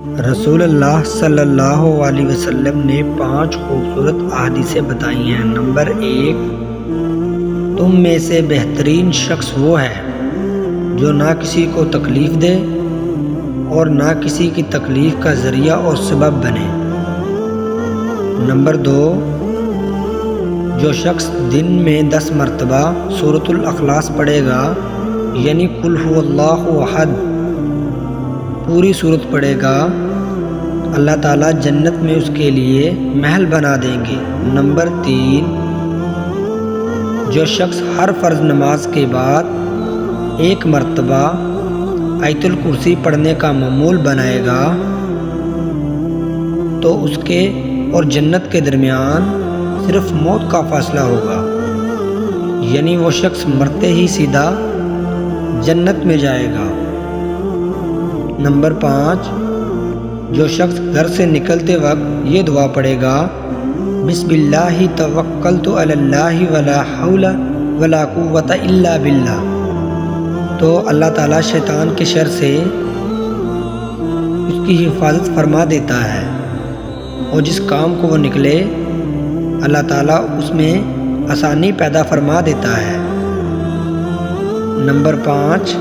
رسول اللہ صلی اللہ علیہ وسلم نے 5 خوبصورت احادیثیں بتائی ہیں۔ نمبر 1، تم میں سے بہترین شخص وہ ہے جو نہ کسی کو تکلیف دے اور نہ کسی کی تکلیف کا ذریعہ اور سبب بنے۔ نمبر 2، جو شخص دن میں 10 مرتبہ سورۃ الاخلاص پڑھے گا، یعنی قل هو اللہ احد پوری صورت پڑھے گا، اللہ تعالیٰ جنت میں اس کے لیے محل بنا دیں گے۔ نمبر 3، جو شخص ہر فرض نماز کے بعد 1 مرتبہ آیت الکرسی پڑھنے کا معمول بنائے گا تو اس کے اور جنت کے درمیان صرف موت کا فاصلہ ہوگا، یعنی وہ شخص مرتے ہی سیدھا جنت میں جائے گا۔ نمبر 5، جو شخص گھر سے نکلتے وقت یہ دعا پڑھے گا، بسم اللہ توکلت علی اللہ ولا حول ولا قوۃ الا باللہ، تو اللہ تعالیٰ شیطان کے شر سے اس کی حفاظت فرما دیتا ہے، اور جس کام کو وہ نکلے اللہ تعالیٰ اس میں آسانی پیدا فرما دیتا ہے۔ نمبر 5،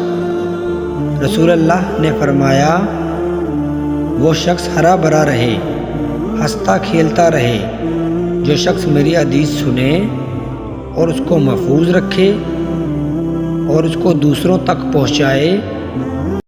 رسول اللہ نے فرمایا، وہ شخص ہرا بھرا رہے، ہنستا کھیلتا رہے جو شخص میری حدیث سنے اور اس کو محفوظ رکھے اور اس کو دوسروں تک پہنچائے